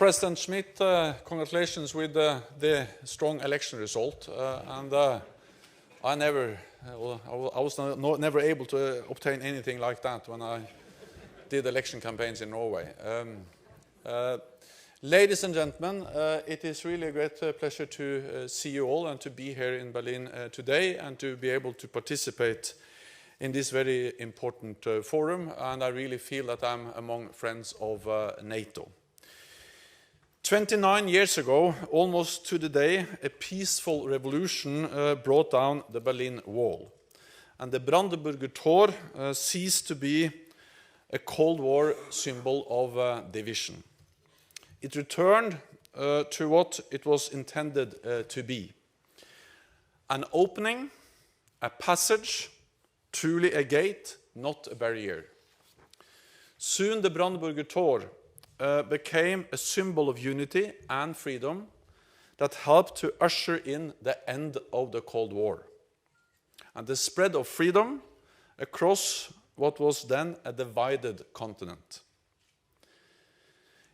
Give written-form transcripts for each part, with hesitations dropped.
President Schmidt, congratulations with the strong election result. I was never able to obtain anything like that when I did election campaigns in Norway. Ladies and gentlemen, it is really a great pleasure to see you all and to be here in Berlin today and to be able to participate in this very important forum. And I really feel that I'm among friends of NATO. 29 years ago, almost to the day, a peaceful revolution brought down the Berlin Wall. And the Brandenburg Tor ceased to be a Cold War symbol of division. It returned to what it was intended to be. An opening, a passage, truly a gate, not a barrier. Soon the Brandenburg Tor became a symbol of unity and freedom that helped to usher in the end of the Cold War and the spread of freedom across what was then a divided continent.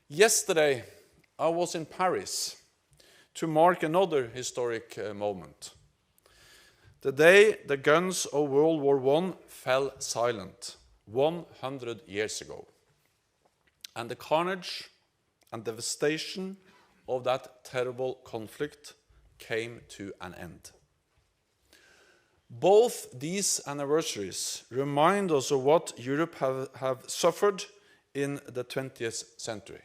Yesterday, I was in Paris to mark another historic moment. The day the guns of World War I fell silent 100 years ago. And the carnage and devastation of that terrible conflict came to an end. Both these anniversaries remind us of what Europe have suffered in the 20th century.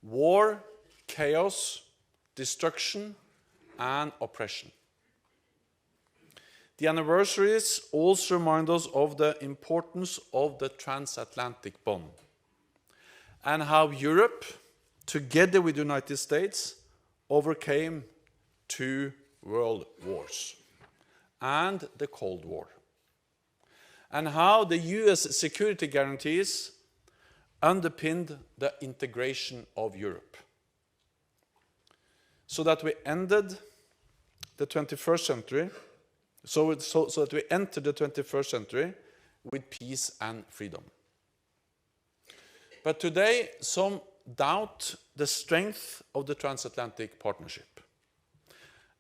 War, chaos, destruction, and oppression. The anniversaries also remind us of the importance of the transatlantic bond and how Europe, together with the United States, overcame 2 world wars and the Cold War, and how the US security guarantees underpinned the integration of Europe, so that we ended the 21st century, so that we entered the 21st century with peace and freedom. But today, some doubt the strength of the transatlantic partnership.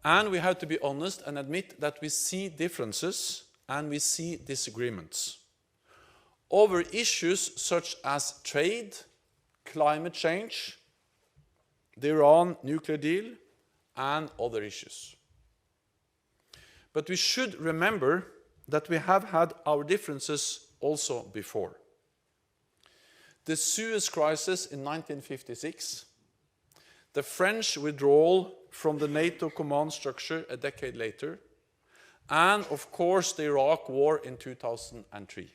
And we have to be honest and admit that we see differences and we see disagreements over issues such as trade, climate change, the Iran nuclear deal, and other issues. But we should remember that we have had our differences also before. The Suez Crisis in 1956, the French withdrawal from the NATO command structure a decade later, and of course the Iraq War in 2003.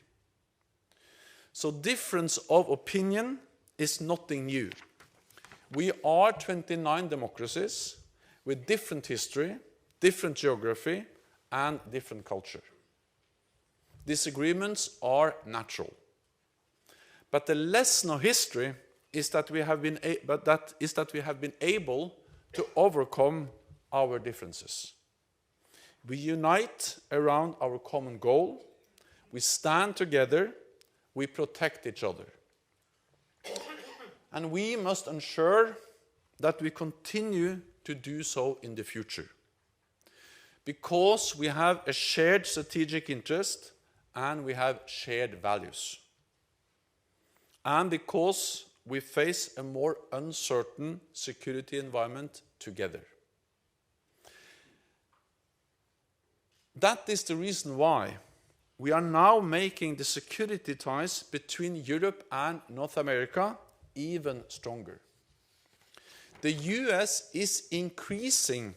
So difference of opinion is nothing new. We are 29 democracies with different history, different geography, and different culture. Disagreements are natural. But the lesson of history is that we have been able to overcome our differences. We unite around our common goal, we stand together, we protect each other. And we must ensure that we continue to do so in the future, because we have a shared strategic interest and we have shared values. And because we face a more uncertain security environment together. That is the reason why we are now making the security ties between Europe and North America even stronger. The US is increasing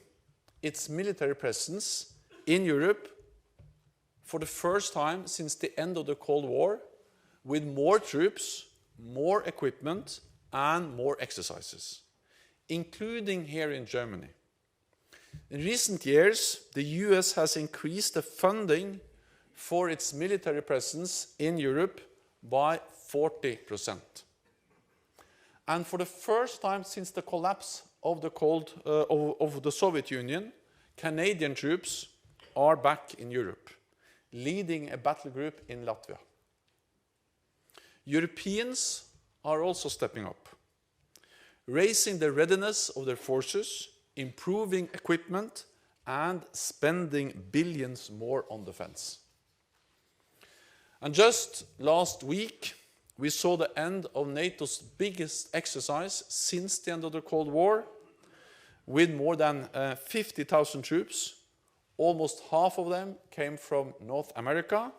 its military presence in Europe for the first time since the end of the Cold War, with more troops, more equipment, and more exercises, including here in Germany. In recent years, the US has increased the funding for its military presence in Europe by 40%. And for the first time since the collapse of the Soviet Union, Canadian troops are back in Europe, leading a battle group in Latvia. Europeans are also stepping up. raising the readiness of their forces, improving equipment, and spending billions more on defense. And just last week, we saw the end of NATO's biggest exercise since the end of the Cold War, with more than 50,000 troops. Almost half of them came from North America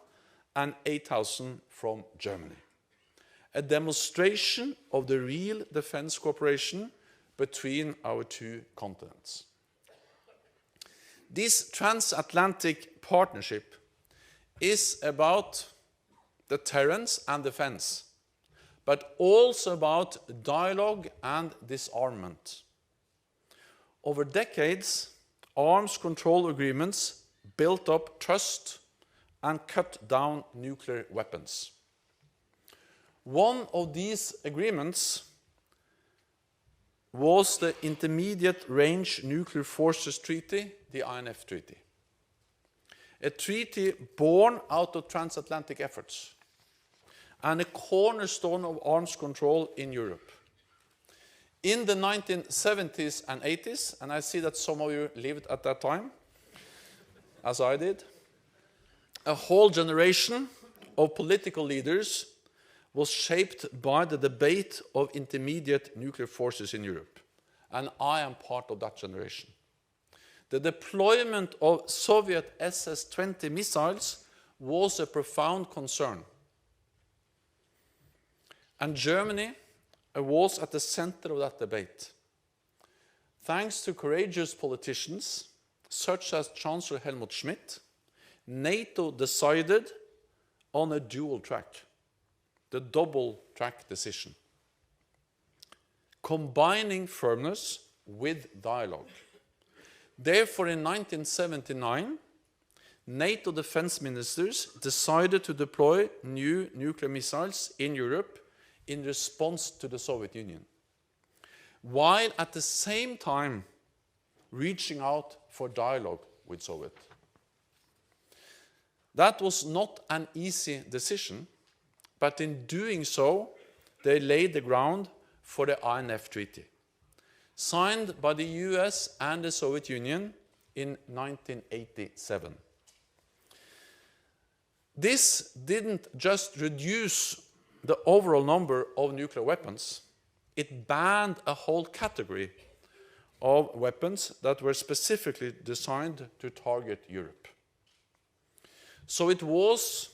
and 8,000 from Germany. A demonstration of the real defense cooperation between our two continents. This transatlantic partnership is about deterrence and defense, but also about dialogue and disarmament. Over decades, arms control agreements built up trust and cut down nuclear weapons. One of these agreements was the Intermediate Range Nuclear Forces Treaty, the INF Treaty. A treaty born out of transatlantic efforts and a cornerstone of arms control in Europe. In the 1970s and 80s, and I see that some of you lived at that time, as I did, a whole generation of political leaders was shaped by the debate of intermediate nuclear forces in Europe. And I am part of that generation. The deployment of Soviet SS-20 missiles was a profound concern. And Germany was at the center of that debate. Thanks to courageous politicians, such as Chancellor Helmut Schmidt, NATO decided on a dual track, the double track decision, combining firmness with dialogue. Therefore, in 1979, NATO defense ministers decided to deploy new nuclear missiles in Europe in response to the Soviet Union, while at the same time reaching out for dialogue with Soviet. That was not an easy decision, but in doing so, they laid the ground for the INF Treaty, signed by the US and the Soviet Union in 1987. This didn't just reduce the overall number of nuclear weapons, it banned a whole category of weapons that were specifically designed to target Europe. So it was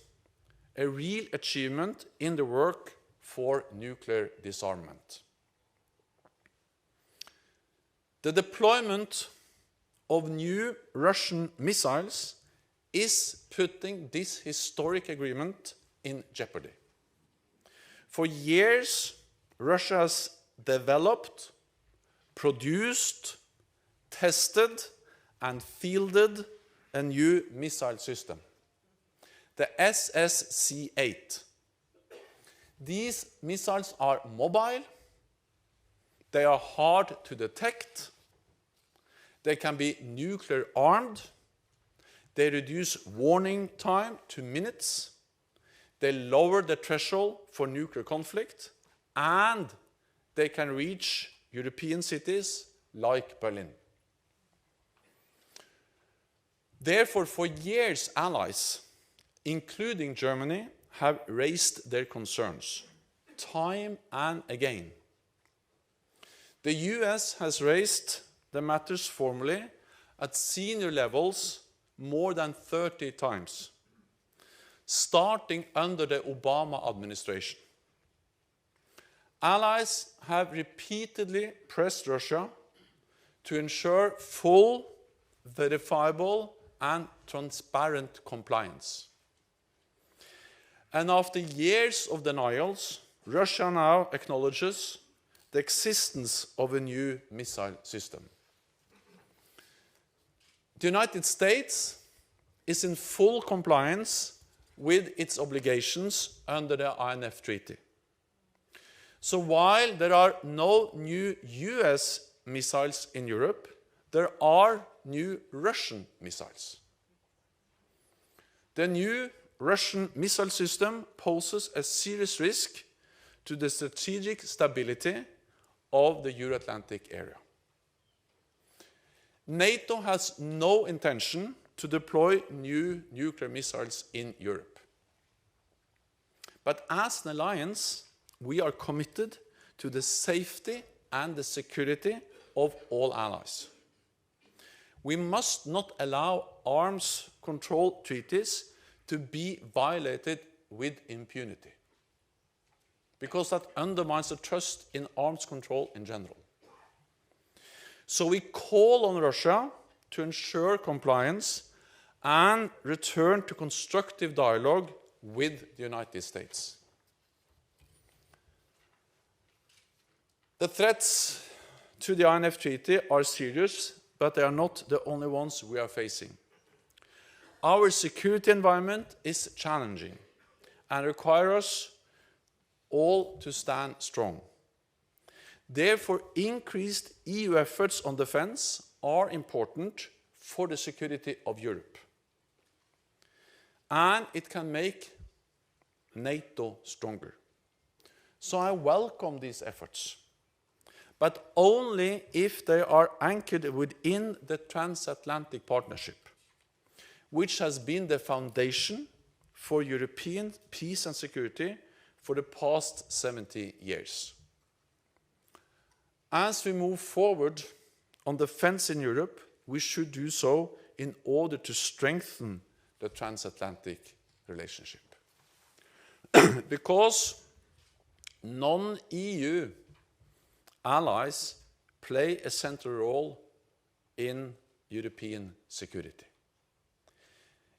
a real achievement in the work for nuclear disarmament. The deployment of new Russian missiles is putting this historic agreement in jeopardy. For years, Russia has developed, produced, tested, and fielded a new missile system, the SSC-8. These missiles are mobile, they are hard to detect, they can be nuclear armed, they reduce warning time to minutes, they lower the threshold for nuclear conflict, and they can reach European cities like Berlin. Therefore, for years, allies, including Germany, have raised their concerns, time and again. The US has raised the matters formally at senior levels more than 30 times, starting under the Obama administration. Allies have repeatedly pressed Russia to ensure full, verifiable, and transparent compliance. And after years of denials, Russia now acknowledges the existence of a new missile system. The United States is in full compliance with its obligations under the INF Treaty. So while there are no new US missiles in Europe, there are new Russian missiles. The new Russian missile system poses a serious risk to the strategic stability of the Euro-Atlantic area. NATO has no intention to deploy new nuclear missiles in Europe. But as an alliance, we are committed to the safety and the security of all allies. We must not allow arms control treaties to be violated with impunity, because that undermines the trust in arms control in general. So we call on Russia to ensure compliance and return to constructive dialogue with the United States. The threats to the INF Treaty are serious, but they are not the only ones we are facing. Our security environment is challenging and requires us all to stand strong. Therefore, increased EU efforts on defense are important for the security of Europe. And it can make NATO stronger. So I welcome these efforts, but only if they are anchored within the transatlantic partnership, which has been the foundation for European peace and security for the past 70 years. As we move forward on defense in Europe, we should do so in order to strengthen the transatlantic relationship. Because non-EU allies play a central role in European security.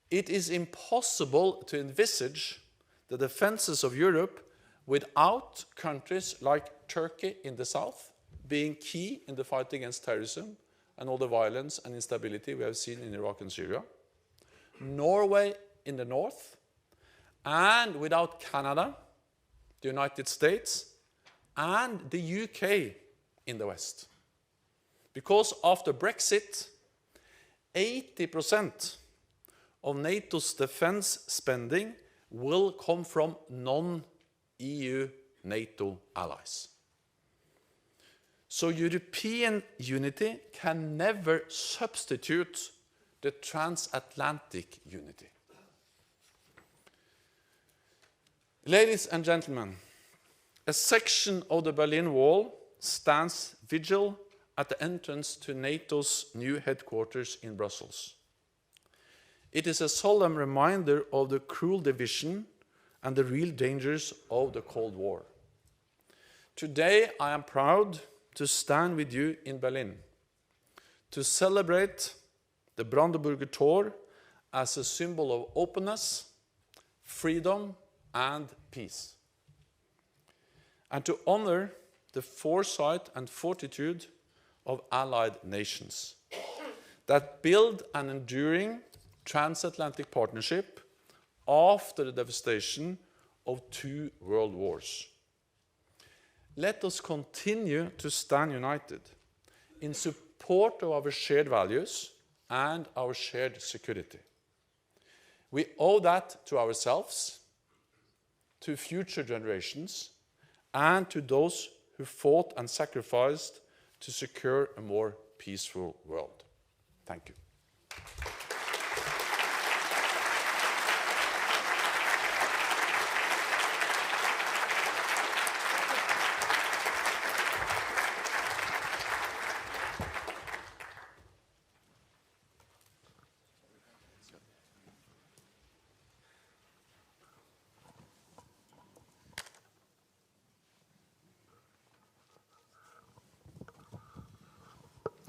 It is impossible to envisage the defenses of Europe without countries like Turkey in the south being key in the fight against terrorism and all the violence and instability we have seen in Iraq and Syria, Norway in the north, and without Canada, the United States, and the UK in the west. Because after Brexit, 80% of NATO's defense spending will come from non-EU NATO allies. So European unity can never substitute the transatlantic unity. Ladies and gentlemen, a section of the Berlin Wall stands vigil at the entrance to NATO's new headquarters in Brussels. It is a solemn reminder of the cruel division and the real dangers of the Cold War. Today, I am proud to stand with you in Berlin to celebrate the Brandenburg Tor as a symbol of openness, freedom, and peace, and to honor the foresight and fortitude of allied nations that build an enduring transatlantic partnership after the devastation of 2 world wars. Let us continue to stand united in support of our shared values and our shared security. We owe that to ourselves, to future generations, and to those who fought and sacrificed to secure a more peaceful world. Thank you.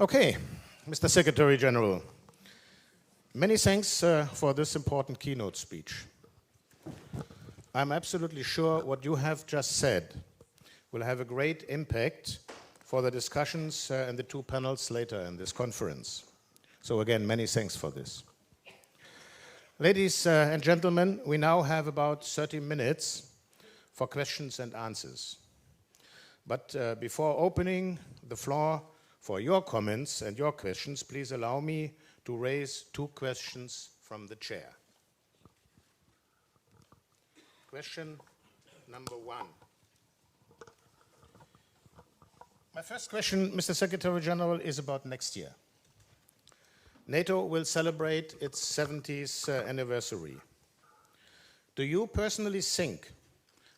Okay, Mr. Secretary General, many thanks for this important keynote speech. I'm absolutely sure what you have just said will have a great impact for the discussions in the 2 panels later in this conference. So again, many thanks for this. Ladies and gentlemen, we now have about 30 minutes for questions and answers. But before opening the floor for your comments and your questions, please allow me to raise 2 questions from the chair. Question number 1. My first question, Mr. Secretary General, is about next year. NATO will celebrate its 70th anniversary. Do you personally think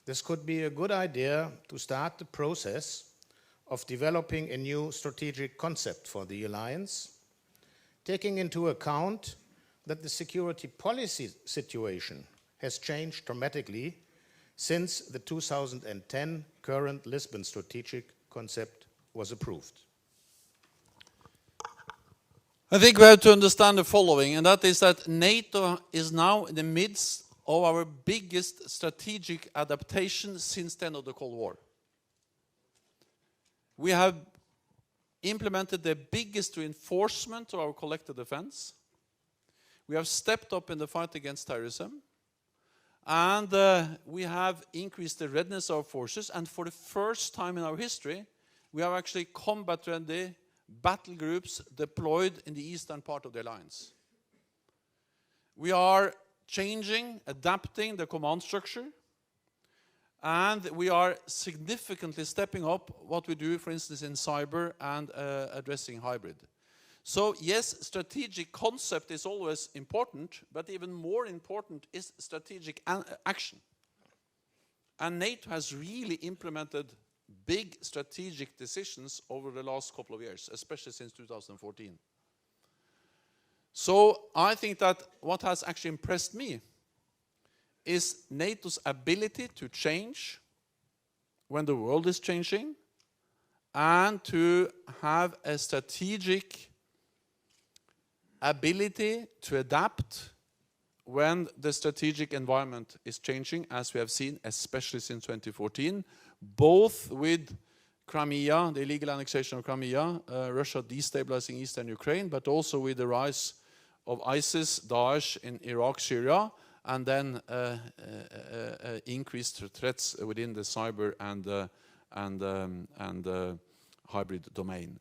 this could be a good idea to start the process of developing a new strategic concept for the alliance, taking into account that the security policy situation has changed dramatically since the 2010 current Lisbon strategic concept was approved? I think we have to understand the following, and that is that NATO is now in the midst of our biggest strategic adaptation since the end of the Cold War. We have implemented the biggest reinforcement of our collective defense. We have stepped up in the fight against terrorism. And we have increased the readiness of our forces. And for the first time in our history, we have actually combat-ready battle groups deployed in the eastern part of the alliance. We are changing, adapting the command structure. And we are significantly stepping up what we do, for instance, in cyber and addressing hybrid. So yes, strategic concept is always important, but even more important is strategic action. And NATO has really implemented big strategic decisions over the last couple of years, especially since 2014. So I think that what has actually impressed me is NATO's ability to change when the world is changing and to have a strategic ability to adapt when the strategic environment is changing, as we have seen, especially since 2014, both with Crimea, the illegal annexation of Crimea, Russia destabilizing eastern Ukraine, but also with the rise of ISIS, Daesh in Iraq, Syria, and then increased threats within the cyber and hybrid domain.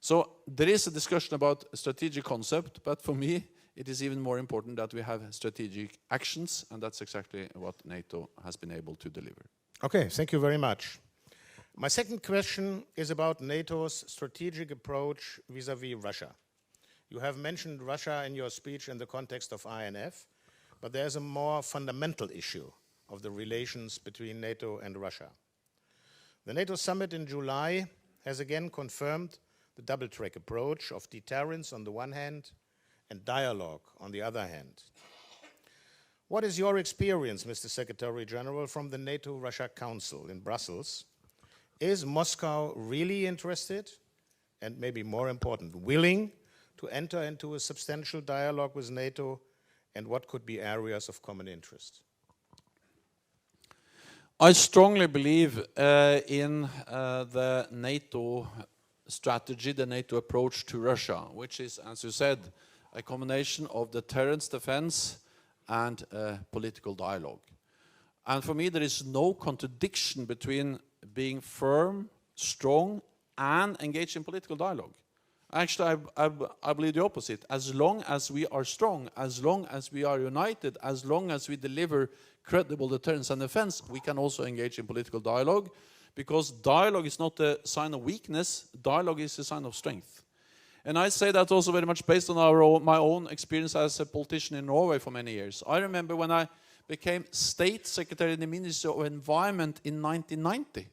So there is a discussion about strategic concept, but for me, it is even more important that we have strategic actions, and that's exactly what NATO has been able to deliver. Okay, thank you very much. My second question is about NATO's strategic approach vis-à-vis Russia. You have mentioned Russia in your speech in the context of INF, but there's a more fundamental issue of the relations between NATO and Russia. The NATO summit in July has again confirmed the double-track approach of deterrence on the one hand and dialogue on the other hand. What is your experience, Mr. Secretary General, from the NATO-Russia Council in Brussels? Is Moscow really interested, and maybe more important, willing to enter into a substantial dialogue with NATO, and what could be areas of common interest? I strongly believe in the NATO strategy, the NATO approach to Russia, which is, as you said, a combination of deterrence, defense, and political dialogue. And for me, there is no contradiction between being firm, strong, and engaged in political dialogue. Actually, I believe the opposite. As long as we are strong, as long as we are united, as long as we deliver credible deterrence and defense, we can also engage in political dialogue, because dialogue is not a sign of weakness, dialogue is a sign of strength. And I say that also very much based on my own experience as a politician in Norway for many years. I remember when I became State Secretary in the Ministry of Environment in 1990.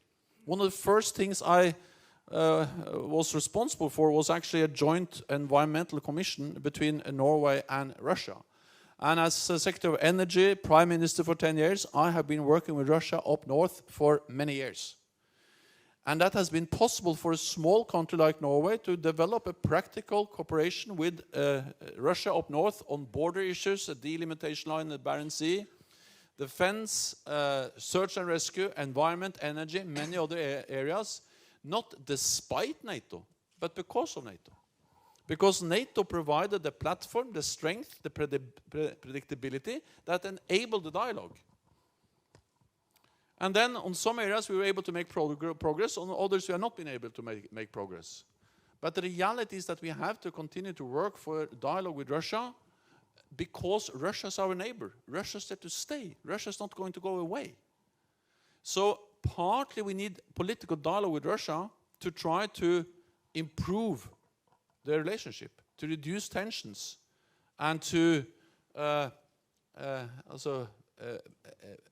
One of the first things I was responsible for was actually a joint environmental commission between Norway and Russia. And as Secretary of Energy, Prime Minister for 10 years, I have been working with Russia up north for many years. And that has been possible for a small country like Norway to develop a practical cooperation with Russia up north on border issues, a delimitation line in the Barents Sea, defense, search and rescue, environment, energy, many other areas, not despite NATO, but because of NATO. Because NATO provided the platform, the strength, the predictability that enabled the dialogue. And then on some areas we were able to make progress, on others we have not been able to make progress. But the reality is that we have to continue to work for dialogue with Russia because Russia is our neighbor. Russia is there to stay. Russia is not going to go away. So partly we need political dialogue with Russia to try to improve the relationship, to reduce tensions, and to also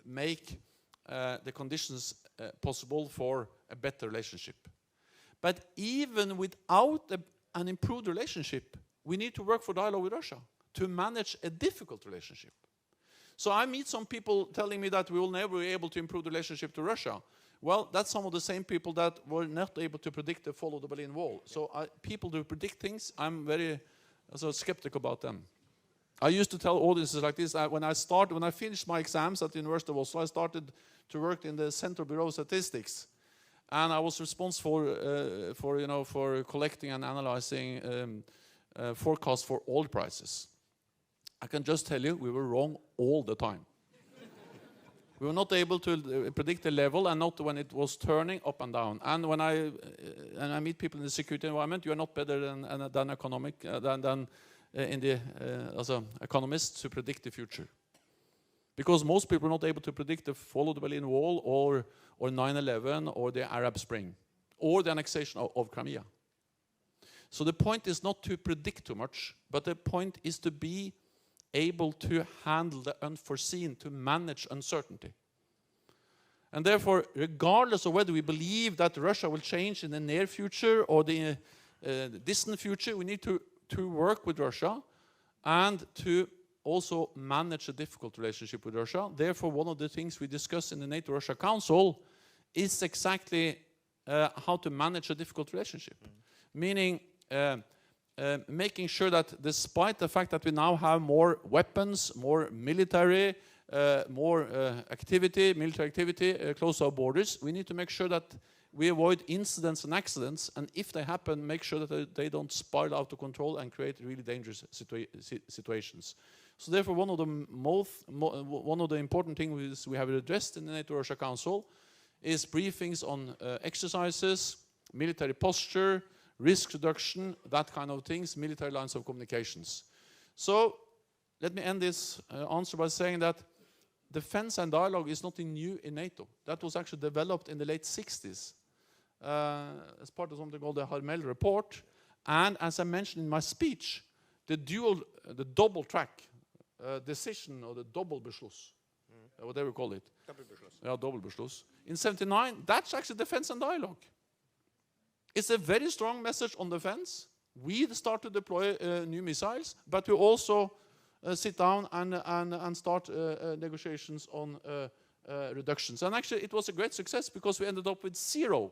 make the conditions possible for a better relationship. But even without an improved relationship, we need to work for dialogue with Russia to manage a difficult relationship. So I meet some people telling me that we will never be able to improve the relationship to Russia. Well, that's some of the same people that were not able to predict the fall of the Berlin Wall. So people who predict things, I'm very skeptical about them. I used to tell audiences like this, when I finished my exams at the University of Oslo, I started to work in the Central Bureau of Statistics. And I was responsible for collecting and analyzing forecasts for oil prices. I can just tell you, we were wrong all the time. We were not able to predict the level, and not when it was turning up and down. And when I meet people in the security environment, you are not better than economists to predict the future. Because most people are not able to predict the fall of the Berlin Wall, or 9/11, or the Arab Spring, or the annexation of Crimea. So the point is not to predict too much, but the point is to be able to handle the unforeseen, to manage uncertainty. And therefore, regardless of whether we believe that Russia will change in the near future or the distant future, we need to work with Russia and to also manage a difficult relationship with Russia. Therefore, one of the things we discuss in the NATO-Russia Council is exactly how to manage a difficult relationship. Meaning, making sure that despite the fact that we now have more weapons, more military, more military activity close to our borders, we need to make sure that we avoid incidents and accidents, and if they happen, make sure that they don't spiral out of control and create really dangerous situations. So therefore, one of the important things we have addressed in the NATO-Russia Council is briefings on exercises, military posture, risk reduction, that kind of things, military lines of communications. So let me end this answer by saying that defense and dialogue is nothing new in NATO. That was actually developed in the late 60s as part of something called the Harmel Report. And as I mentioned in my speech, the double track decision, or the Doppelbeschluss, whatever you call it. Doppelbeschluss. Yeah, Doppelbeschluss. In 79, that's actually defense and dialogue. It's a very strong message on defense. We start to deploy new missiles, but we also sit down and start negotiations on reductions. And actually, it was a great success because we ended up with 0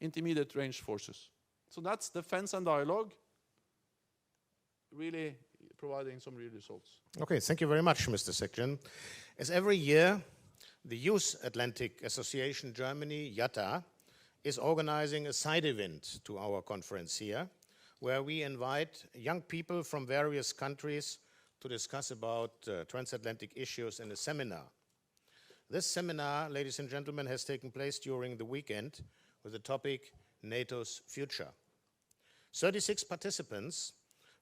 intermediate range forces. So that's defense and dialogue, really providing some real results. Okay, thank you very much, Mr. Sekjen. As every year, the Youth Atlantic Association Germany, YATA, is organizing a side event to our conference here, where we invite young people from various countries to discuss about transatlantic issues in a seminar. This seminar, ladies and gentlemen, has taken place during the weekend with the topic NATO's Future. 36 participants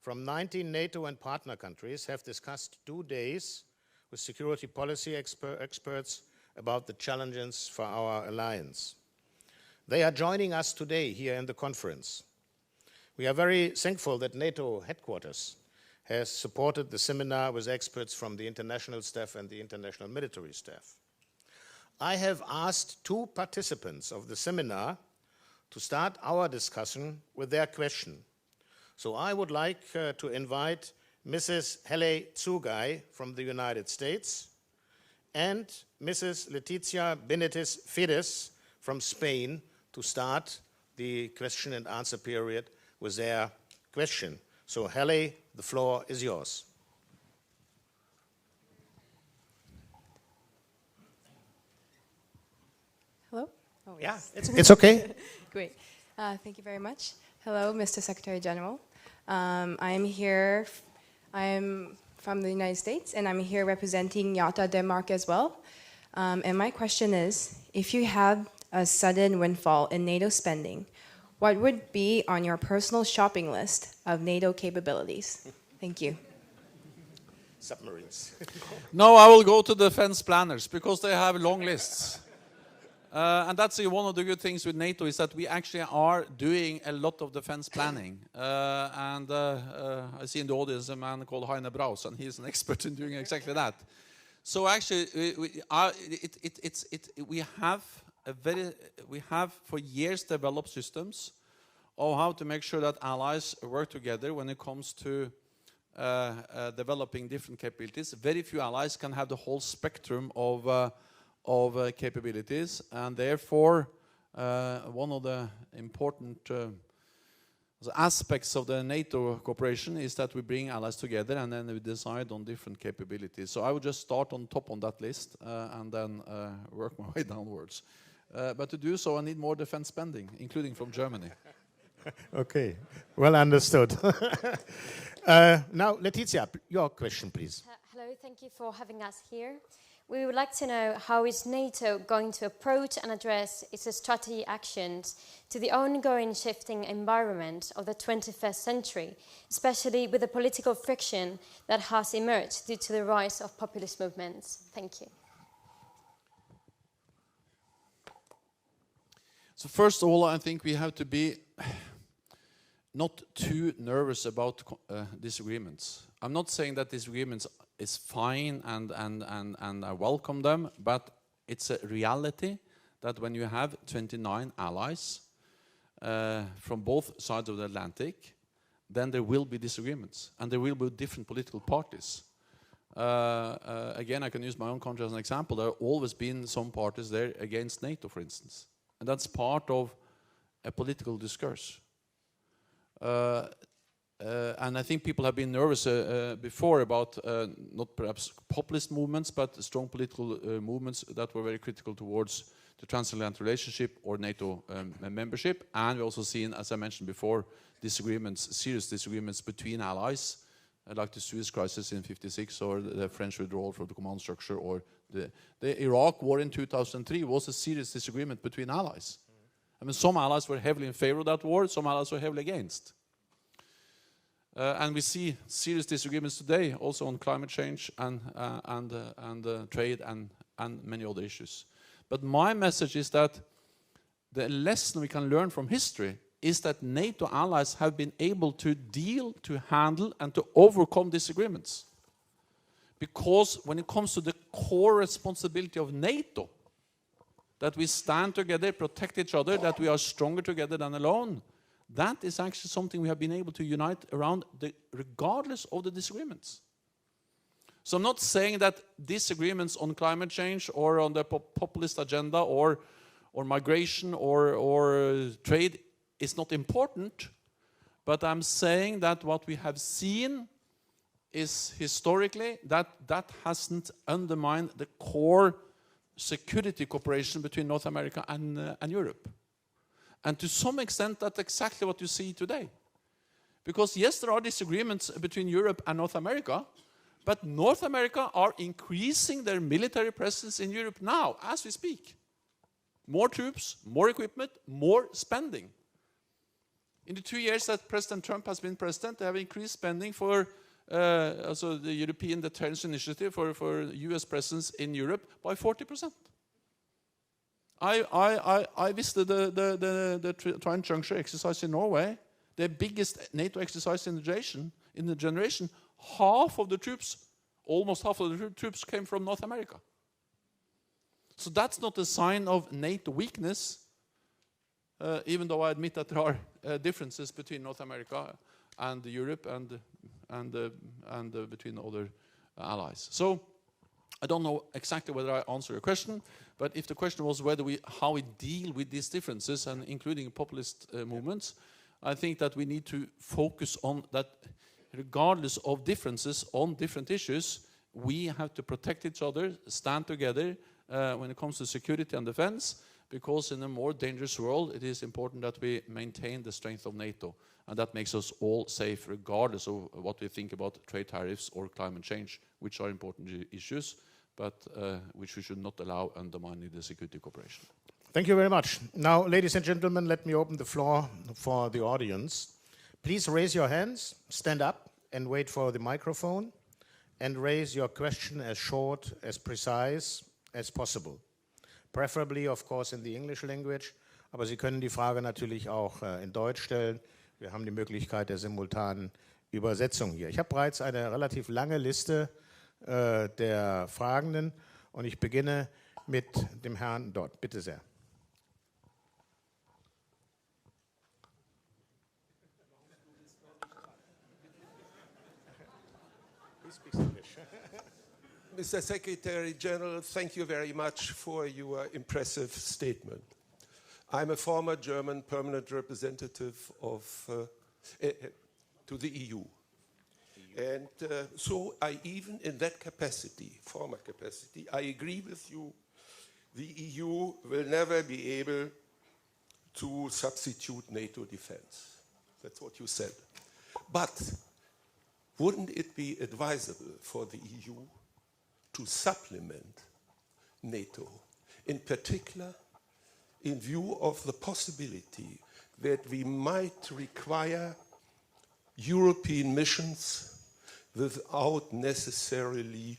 from 19 NATO and partner countries have discussed 2 days with security policy experts about the challenges for our alliance. They are joining us today here in the conference. We are very thankful that NATO headquarters has supported the seminar with experts from the international staff and the international military staff. I have asked 2 participants of the seminar to start our discussion with their question. So I would like to invite Mrs. Hele Tsugai from the United States and Mrs. Letizia Benitez Fides from Spain to start the question and answer period with their question. So Hele, the floor is yours. Hello? Oh, yes. Yeah, it's okay. Great. Thank you very much. Hello, Mr. Secretary General. I'm from the United States, and I'm here representing YATA Denmark as well. And my question is, if you had a sudden windfall in NATO spending, what would be on your personal shopping list of NATO capabilities? Thank you. Submarines. No, I will go to defense planners because they have long lists. And that's one of the good things with NATO is that we actually are doing a lot of defense planning. I see in the audience a man called Heine Braus, and he's an expert in doing exactly that. So actually, we have for years developed systems of how to make sure that allies work together when it comes to developing different capabilities. Very few allies can have the whole spectrum of capabilities, and therefore one of the important aspects of the NATO cooperation is that we bring allies together and then we decide on different capabilities. So I would just start on top on that list and then work my way downwards. But to do so, I need more defense spending, including from Germany. Okay, well understood. Now, Letizia, your question, please. Hello, thank you for having us here. We would like to know how is NATO going to approach and address its strategy actions to the ongoing shifting environment of the 21st century, especially with the political friction that has emerged due to the rise of populist movements. Thank you. So first of all, I think we have to be not too nervous about disagreements. I'm not saying that disagreements is fine and I welcome them, but it's a reality that when you have 29 allies from both sides of the Atlantic, then there will be disagreements and there will be different political parties. Again, I can use my own country as an example. There have always been some parties there against NATO, for instance. And that's part of a political discourse. And I think people have been nervous before about not perhaps populist movements, but strong political movements that were very critical towards the transatlantic relationship or NATO membership. And we've also seen, as I mentioned before, disagreements, serious disagreements between allies, like the Suez Crisis in '56 or the French withdrawal from the command structure, or the Iraq war in 2003 was a serious disagreement between allies. I mean, some allies were heavily in favor of that war, some allies were heavily against. And we see serious disagreements today, also on climate change and trade and many other issues. But my message is that the lesson we can learn from history is that NATO allies have been able to deal, to handle, and to overcome disagreements. Because when it comes to the core responsibility of NATO, that we stand together, protect each other, that we are stronger together than alone, that is actually something we have been able to unite around regardless of the disagreements. So I'm not saying that disagreements on climate change or on the populist agenda or migration or trade is not important, but I'm saying that what we have seen is historically that hasn't undermined the core security cooperation between North America and Europe. And to some extent, that's exactly what you see today. Because yes, there are disagreements between Europe and North America, but North America are increasing their military presence in Europe now, as we speak. More troops, more equipment, more spending. In the 2 years that President Trump has been president, they have increased spending for also the European Deterrence Initiative for US presence in Europe by 40%. I visited the Trident Juncture exercise in Norway, the biggest NATO exercise in the generation. Half of the troops, almost half of the troops came from North America. So that's not a sign of NATO weakness, even though I admit that there are differences between North America and Europe and between other allies. So I don't know exactly whether I answer your question, but if the question was how we deal with these differences, and including populist movements, I think that we need to focus on that. Regardless of differences on different issues, we have to protect each other, stand together when it comes to security and defense, because in a more dangerous world, it is important that we maintain the strength of NATO. And that makes us all safe, regardless of what we think about trade tariffs or climate change, which are important issues, but which we should not allow undermining the security cooperation. Thank you very much. Now, ladies and gentlemen, let me open the floor for the audience. Please raise your hands, stand up, and wait for the microphone, and raise your question as short, as precise as possible. preferably, of course, in the English language. Aber Sie können die Frage natürlich auch in Deutsch stellen. Wir haben die Möglichkeit der simultanen Übersetzung hier. Ich habe bereits eine relativ lange Liste der Fragenden und ich beginne mit dem Herrn dort. Bitte sehr. Mr. Secretary General, thank you very much for your impressive statement. I'm a former German permanent representative to the EU. And so I even in that capacity, former capacity, I agree with you. The EU will never be able to substitute NATO defense. That's what you said. But wouldn't it be advisable for the EU to supplement NATO, in particular in view of the possibility that we might require European missions without necessarily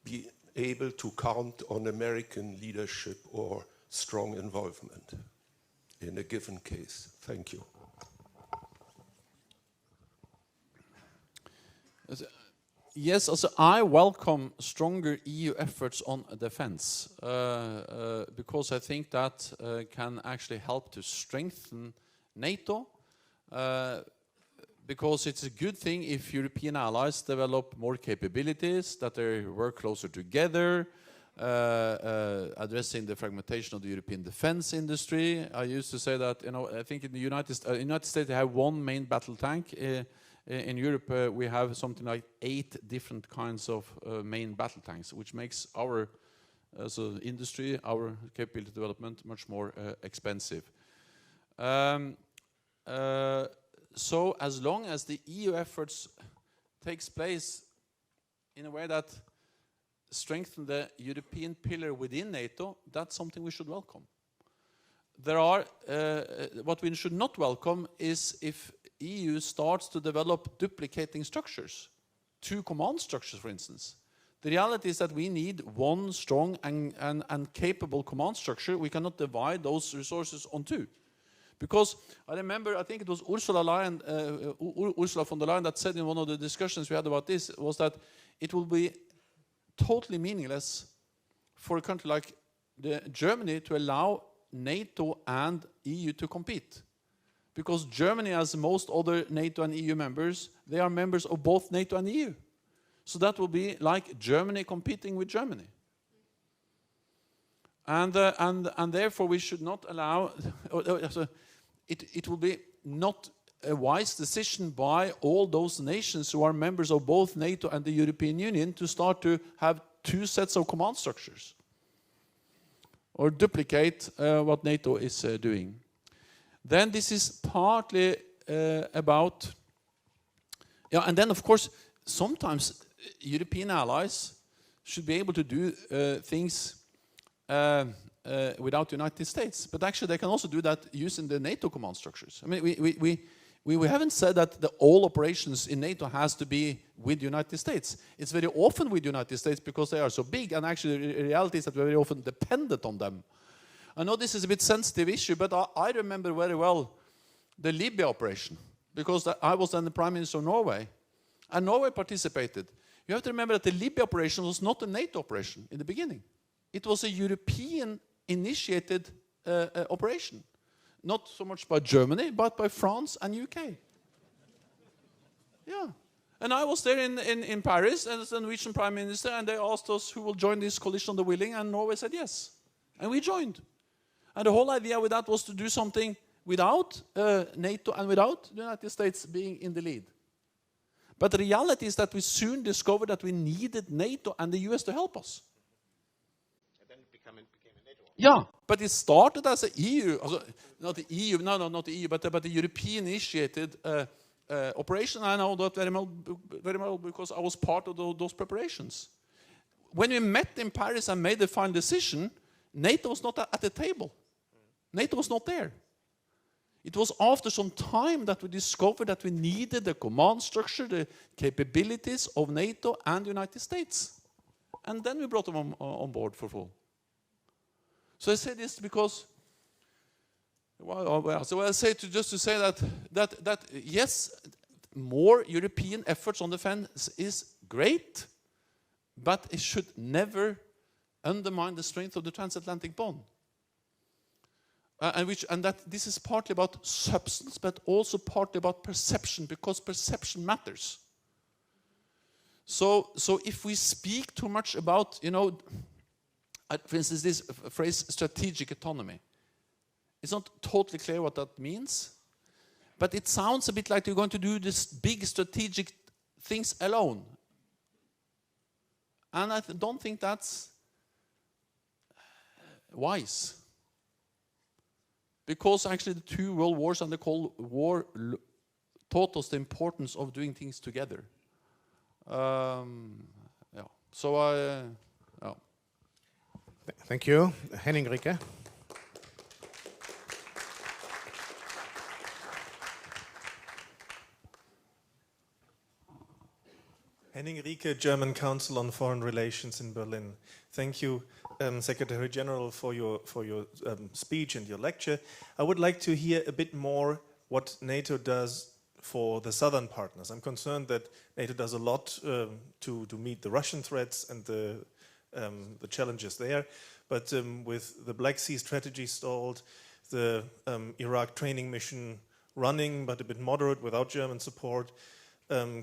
be able to count on American leadership or strong involvement in a given case? Thank you. Yes, also I welcome stronger EU efforts on defense because I think that can actually help to strengthen NATO because it's a good thing if European allies develop more capabilities, that they work closer together, addressing the fragmentation of the European defense industry. I used to say that, I think in the United States they have one main battle tank. In Europe, we have something like 8 different kinds of main battle tanks, which makes our industry, our capability development, much more expensive. So as long as the EU efforts takes place in a way that strengthen the European pillar within NATO, that's something we should welcome. There are, what we should not welcome is if EU starts to develop duplicating structures, 2 command structures, for instance. The reality is that we need one strong and capable command structure. We cannot divide those resources on 2. Because I remember, I think it was Ursula von der Leyen that said in one of the discussions we had about this, was that it will be totally meaningless for a country like Germany to allow NATO and EU to compete. Because Germany, as most other NATO and EU members, they are members of both NATO and EU. So that will be like Germany competing with Germany. And therefore we should not allow, it will be not a wise decision by all those nations who are members of both NATO and the European Union to start to have 2 sets of command structures or duplicate what NATO is doing. Then this is partly about, and then of course sometimes European allies should be able to do things without the United States, but actually they can also do that using the NATO command structures. I mean, we haven't said that all operations in NATO has to be with the United States. It's very often with the United States because they are so big, and actually the reality is that we're very often dependent on them. I know this is a bit sensitive issue, but I remember very well the Libya operation, because I was then the Prime Minister of Norway, and Norway participated. You have to remember that the Libya operation was not a NATO operation in the beginning. It was a European-initiated operation. Not so much by Germany, but by France and UK. Yeah. And I was there in Paris as the Norwegian Prime Minister, and they asked us who will join this coalition of the willing, and Norway said yes. And we joined. And the whole idea with that was to do something without NATO and without the United States being in the lead. But the reality is that we soon discovered that we needed NATO and the US to help us. And then it became a NATO. Yeah, but it started as an EU, not the EU, not the EU, but the European-initiated operation. I know that very well because I was part of those preparations. When we met in Paris and made the final decision, NATO was not at the table. NATO was not there. It was after some time that we discovered that we needed the command structure, the capabilities of NATO and the United States. And then we brought them on board for full. So I say this because, so I say just to say that yes, more European efforts on defense is great, but it should never undermine the strength of the transatlantic bond. And that this is partly about substance, but also partly about perception, because perception matters. So if we speak too much about, for instance, this phrase strategic autonomy, it's not totally clear what that means, but it sounds a bit like you're going to do this big strategic things alone. And I don't think that's wise. Because actually the two world wars and the Cold War taught us the importance of doing things together. Yeah. So yeah. Thank you. Henning Ricke. Henning Ricke, German Council on Foreign Relations in Berlin. Thank you, Secretary General, for your speech and your lecture. I would like to hear a bit more what NATO does for the southern partners. I'm concerned that NATO does a lot to meet the Russian threats and the challenges there. But with the Black Sea strategy stalled, the Iraq training mission running but a bit moderate without German support,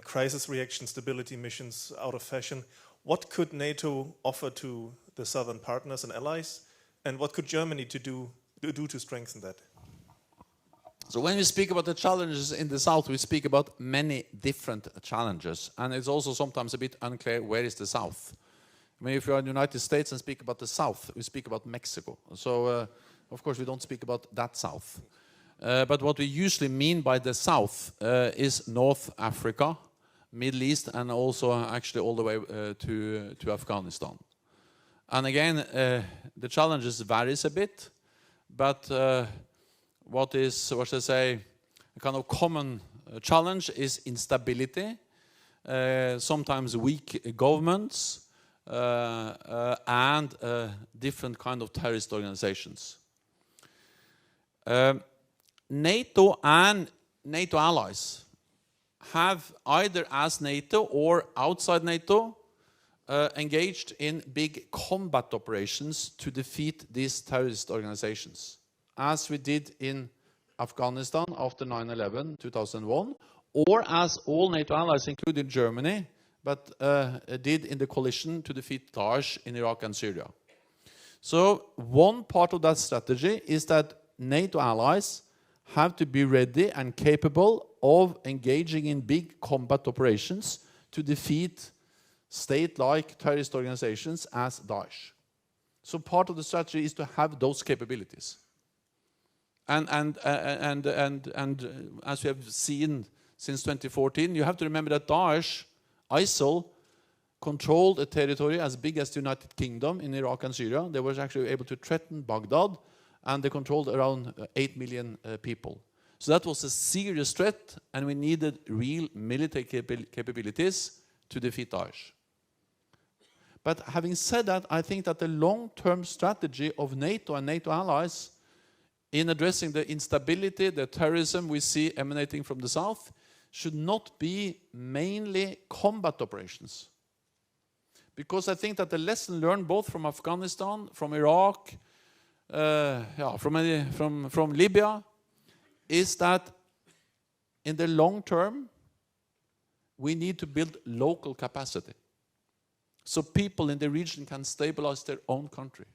crisis reaction stability missions out of fashion. What could NATO offer to the southern partners and allies? And what could Germany do to strengthen that? So when we speak about the challenges in the south, we speak about many different challenges. And it's also sometimes a bit unclear where is the south. I mean, if you are in the United States and speak about the south, we speak about Mexico. So, of course, we don't speak about that south. But what we usually mean by the south is North Africa, Middle East, and also actually all the way to Afghanistan. And again, the challenges varies a bit, but what should I say, a kind of common challenge is instability, sometimes weak governments, and different kind of terrorist organizations. NATO and NATO allies have either as NATO or outside NATO engaged in big combat operations to defeat these terrorist organizations, as we did in Afghanistan after 9/11, 2001, or as all NATO allies, including Germany, but did in the coalition to defeat Daesh in Iraq and Syria. So one part of that strategy is that NATO allies have to be ready and capable of engaging in big combat operations to defeat state-like terrorist organizations as Daesh. So part of the strategy is to have those capabilities. And as we have seen since 2014, you have to remember that Daesh, ISIL, controlled a territory as big as the United Kingdom in Iraq and Syria. They were actually able to threaten Baghdad, and they controlled around 8 million people. So that was a serious threat, and we needed real military capabilities to defeat Daesh. But having said that, I think that the long-term strategy of NATO and NATO allies in addressing the instability, the terrorism we see emanating from the south, should not be mainly combat operations. Because I think that the lesson learned both from Afghanistan, from Iraq, from Libya, is that in the long term, we need to build local capacity. So people in the region can stabilize their own country.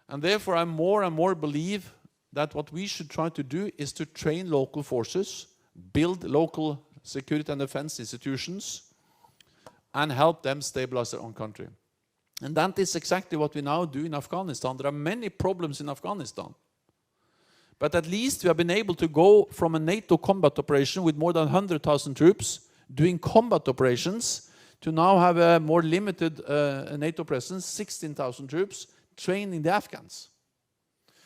And therefore, I more and more believe that what we should try to do is to train local forces, build local security and defense institutions, and help them stabilize their own country. And that is exactly what we now do in Afghanistan. There are many problems in Afghanistan. But at least we have been able to go from a NATO combat operation with more than 100,000 troops doing combat operations to now have a more limited NATO presence, 16,000 troops, training the Afghans.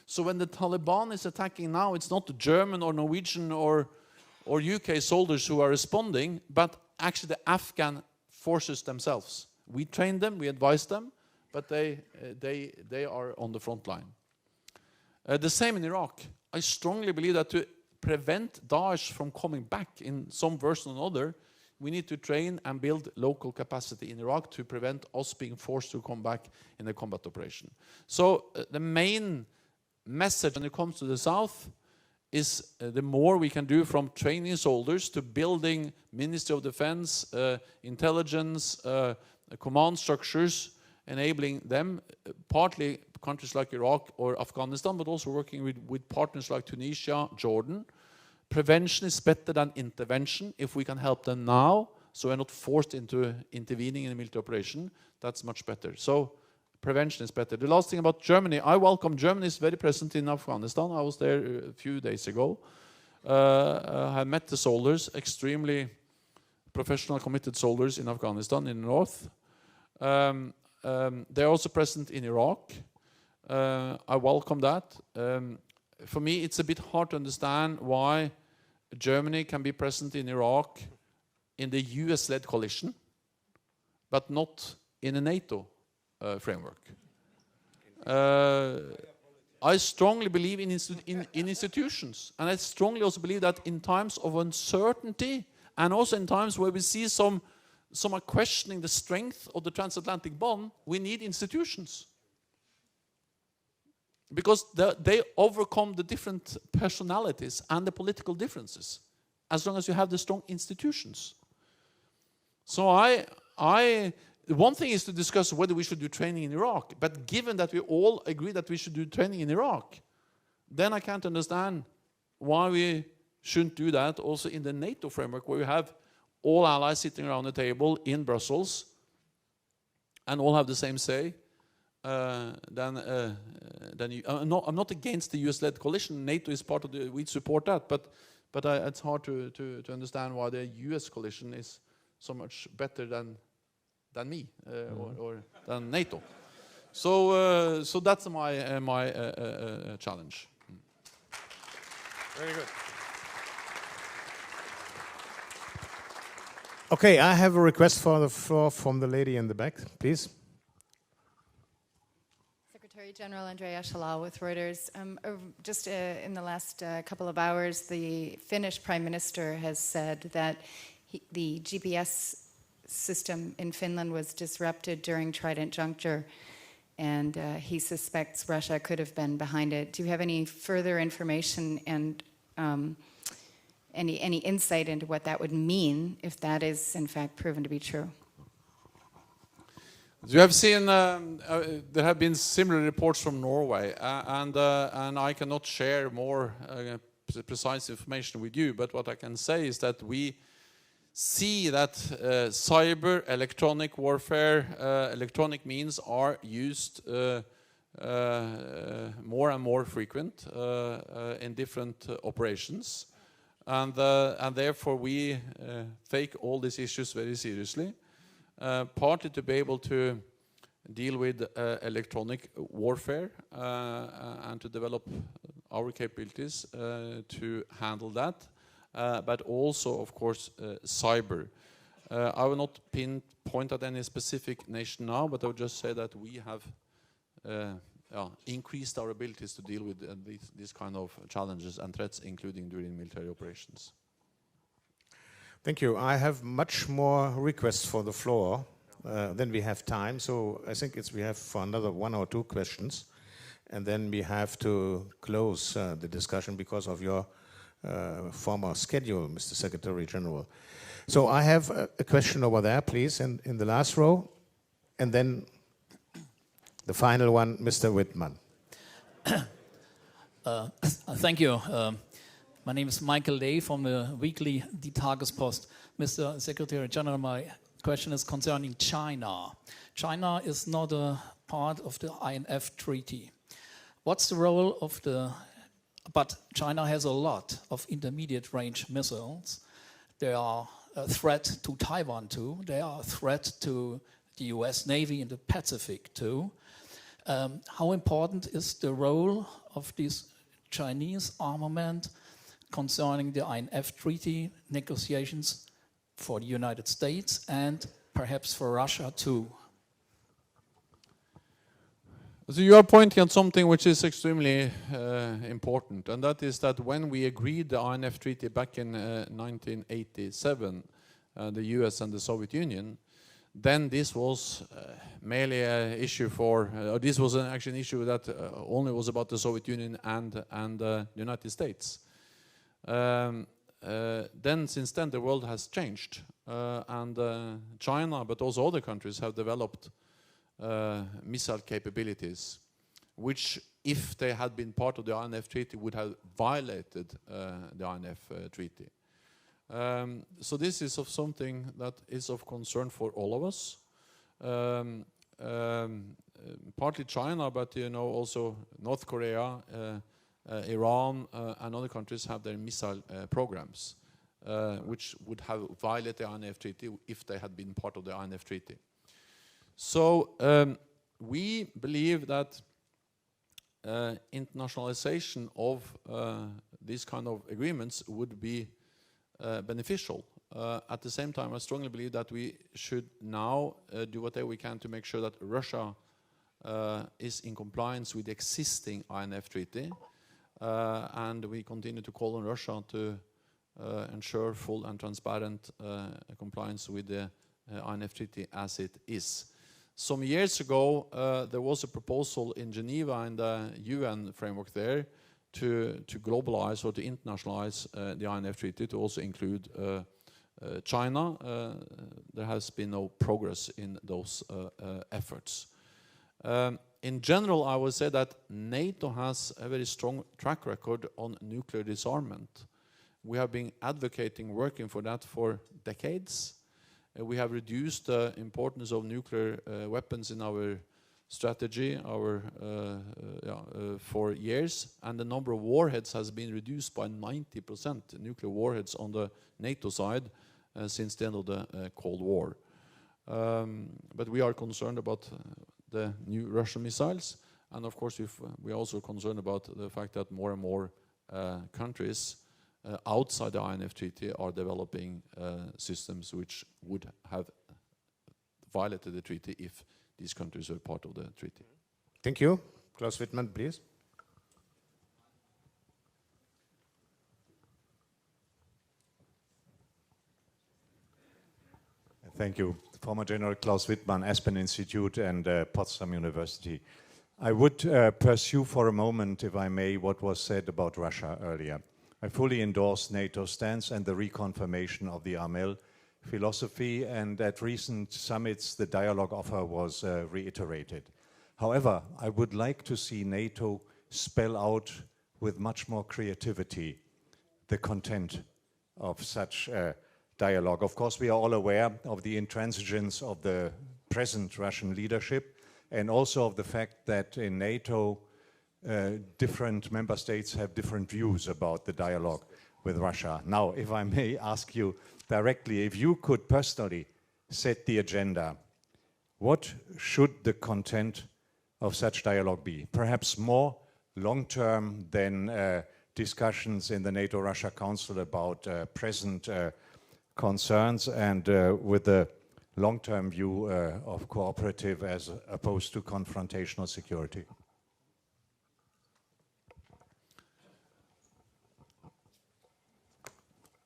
So when the Taliban is attacking now, it's not the German or Norwegian or UK soldiers who are responding, but actually the Afghan forces themselves. We train them, we advise them, but they are on the front line. The same in Iraq. I strongly believe that to prevent Daesh from coming back in some version or another, we need to train and build local capacity in Iraq to prevent us being forced to come back in a combat operation. So the main message when it comes to the South is the more we can do from training soldiers to building Ministry of Defense, intelligence, command structures, enabling them, partly countries like Iraq or Afghanistan, but also working with partners like Tunisia, Jordan. Prevention is better than intervention. If we can help them now, so we're not forced into intervening in a military operation, that's much better. So prevention is better. The last thing about Germany, I welcome Germany is very present in Afghanistan. I was there a few days ago. I met the soldiers, extremely professional, committed soldiers in Afghanistan, in the north. They're also present in Iraq. I welcome that. For me, it's a bit hard to understand why Germany can be present in Iraq in the US-led coalition, but not in a NATO framework. I strongly believe in institutions, and I strongly also believe that in times of uncertainty, and also in times where we see some are questioning the strength of the transatlantic bond, we need institutions. Because they overcome the different personalities and the political differences, as long as you have the strong institutions. So one thing is to discuss whether we should do training in Iraq, but given that we all agree that we should do training in Iraq, then I can't understand why we shouldn't do that also in the NATO framework, where we have all allies sitting around the table in Brussels and all have the same say. I'm not against the US-led coalition. NATO is part of the, we support that, but it's hard to understand why the US coalition is so much better than me or than NATO. So that's my challenge. Very good. Okay, I have a request for the floor from the lady in the back, please. Secretary General Andrea Shalal with Reuters. Just in the last couple of hours, the Finnish Prime Minister has said that the GPS system in Finland was disrupted during Trident Juncture, and he suspects Russia could have been behind it. Do you have any further information and any insight into what that would mean if that is in fact proven to be true? You have seen there have been similar reports from Norway, and I cannot share more precise information with you. But what I can say is that we see that cyber, electronic warfare, electronic means are used more and more frequent in different operations, and therefore we take all these issues very seriously. Partly to be able to deal with electronic warfare and to develop our capabilities to handle that, but also, of course, cyber. I will not pinpoint at any specific nation now, but I would just say that we have increased our abilities to deal with these kind of challenges and threats, including during military operations. Thank you. I have much more requests for the floor than we have time, so I think we have for another 1 or 2 questions, and then we have to close the discussion because of your former schedule, Mr. Secretary General. So I have a question over there, please, in the last row, and then the final one, Mr. Wittmann. Thank you. My name is Michael Day from the weekly Die Tagespost. Mr. Secretary General, my question is concerning China. China is not a part of the INF treaty. What's the role of but China has a lot of intermediate range missiles. They are a threat to Taiwan too. They are a threat to the US Navy in the Pacific too. How important is the role of this Chinese armament concerning the INF treaty negotiations for the United States and perhaps for Russia too? So you are pointing at something which is extremely important, and that is that when we agreed the INF Treaty back in 1987, the US and the Soviet Union, then this was merely an issue for, this was actually an issue that only was about the Soviet Union and the United States. Then, since then, the world has changed, and China, but also other countries, have developed missile capabilities, which, if they had been part of the INF Treaty, would have violated the INF Treaty. So this is of something that is of concern for all of us. Partly China, but also North Korea, Iran, and other countries have their missile programs, which would have violated the INF Treaty if they had been part of the INF Treaty. So we believe that internationalization of these kind of agreements would be beneficial. At the same time, I strongly believe that we should now do whatever we can to make sure that Russia is in compliance with the existing INF Treaty, and we continue to call on Russia to ensure full and transparent compliance with the INF Treaty as it is. Some years ago, there was a proposal in Geneva in the UN framework there to globalize or to internationalize the INF Treaty to also include China. There has been no progress in those efforts. In general, I would say that NATO has a very strong track record on nuclear disarmament. We have been advocating, working for that for decades. We have reduced the importance of nuclear weapons in our strategy for years, and the number of warheads has been reduced by 90%, nuclear warheads on the NATO side, since the end of the Cold War. But we are concerned about the new Russian missiles, and of course we are also concerned about the fact that more and more countries outside the INF Treaty are developing systems which would have violated the treaty if these countries were part of the treaty. Thank you. Klaus Wittmann, please. Thank you. Former General Klaus Wittmann, Aspen Institute and Potsdam University. I would pursue for a moment, if I may, what was said about Russia earlier. I fully endorse NATO's stance and the reconfirmation of the AMEL philosophy, and at recent summits the dialogue offer was reiterated. However, I would like to see NATO spell out with much more creativity the content of such dialogue. Of course, we are all aware of the intransigence of the present Russian leadership, and also of the fact that in NATO different member states have different views about the dialogue with Russia. Now, if I may ask you directly, if you could personally set the agenda, what should the content of such dialogue be? Perhaps more long-term than discussions in the NATO-Russia Council about present concerns, and with a long-term view of cooperative as opposed to confrontational security.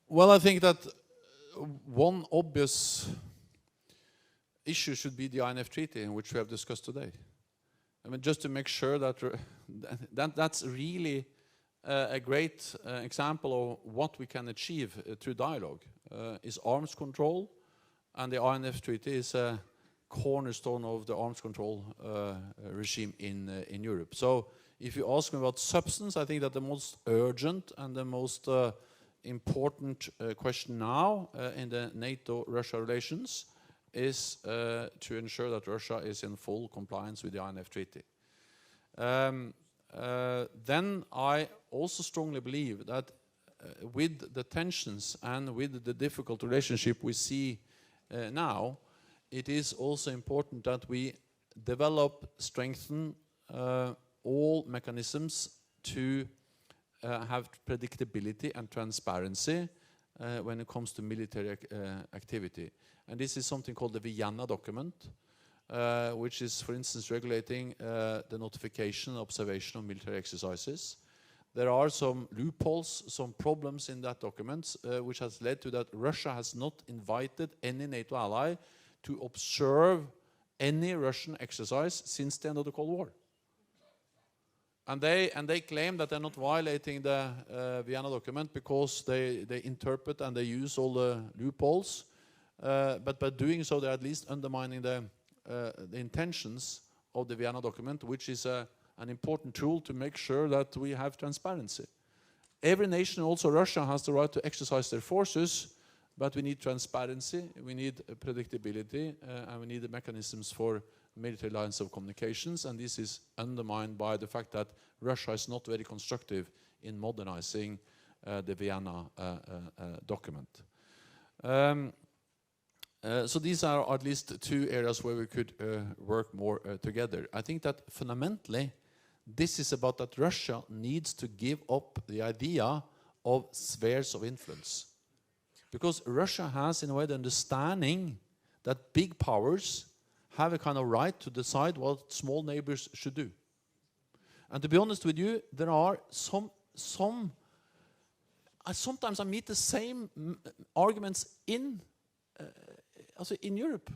Well, I think that one obvious issue should be the INF Treaty, which we have discussed today. I mean, just to make sure that that's really a great example of what we can achieve through dialogue. Is arms control, and the INF Treaty is a cornerstone of the arms control regime in Europe. So if you ask me about substance, I think that the most urgent and the most important question now in the NATO-Russia relations is to ensure that Russia is in full compliance with the INF Treaty. Then I also strongly believe that with the tensions and with the difficult relationship we see now, it is also important that we develop, strengthen all mechanisms to have predictability and transparency when it comes to military activity. And this is something called the Vienna document, which is, for instance, regulating the notification and observation of military exercises. There are some loopholes, some problems in that document, which has led to that Russia has not invited any NATO ally to observe any Russian exercise since the end of the Cold War. And they claim that they're not violating the Vienna document because they interpret and they use all the loopholes. But by doing so, they're at least undermining the intentions of the Vienna document, which is an important tool to make sure that we have transparency. Every nation, also Russia, has the right to exercise their forces, but we need transparency, we need predictability, and we need the mechanisms for military lines of communications, and this is undermined by the fact that Russia is not very constructive in modernizing the Vienna document. So these are at least two areas where we could work more together. I think that fundamentally this is about that Russia needs to give up the idea of spheres of influence. Because Russia has, in a way, the understanding that big powers have a kind of right to decide what small neighbors should do. And to be honest with you, there are sometimes I meet the same arguments in Europe.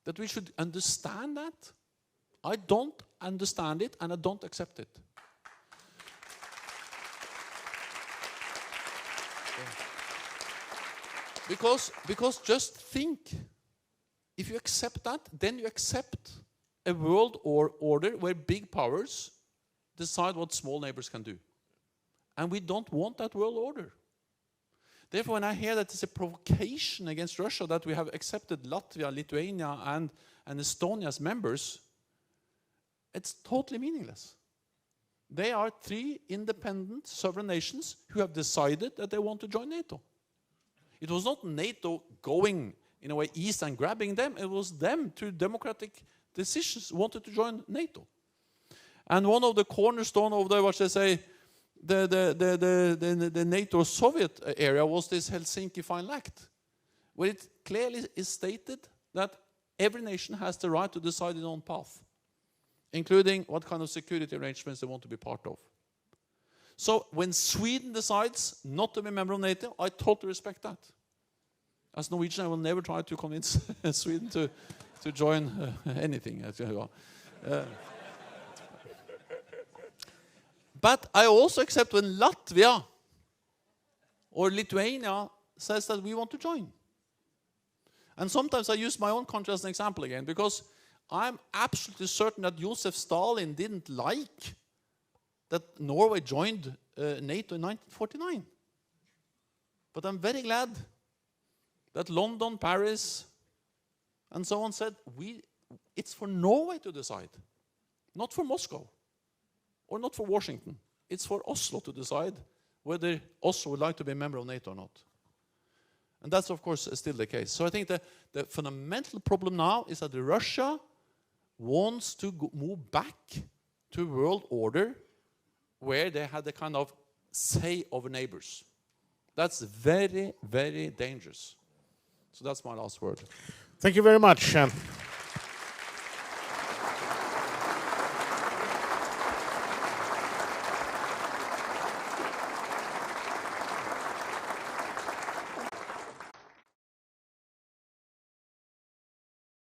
That we should understand that. I don't understand it and I don't accept it. Because just think, if you accept that, then you accept a world order where big powers decide what small neighbors can do. And we don't want that world order. Therefore, when I hear that it's a provocation against Russia that we have accepted Latvia, Lithuania, and Estonia as members, it's totally meaningless. They are three independent sovereign nations who have decided that they want to join NATO. It was not NATO going, in a way, east and grabbing them. It was them, through democratic decisions, wanted to join NATO. And one of the cornerstone of the, what should I say, the NATO-Soviet area was this Helsinki Final Act, where it clearly is stated that every nation has the right to decide its own path, including what kind of security arrangements they want to be part of. So when Sweden decides not to be a member of NATO, I totally respect that. As Norwegian, I will never try to convince Sweden to join anything. But I also accept when Latvia or Lithuania says that we want to join. And sometimes I use my own country as an example again, because I'm absolutely certain that Joseph Stalin didn't like that Norway joined NATO in 1949. But I'm very glad that London, Paris, and so on said, it's for Norway to decide, not for Moscow, or not for Washington. It's for Oslo to decide whether Oslo would like to be a member of NATO or not. And that's, of course, still the case. So I think the fundamental problem now is that Russia wants to move back to a world order where they had a kind of say over neighbors. That's very, very dangerous. So that's my last word. Thank you very much.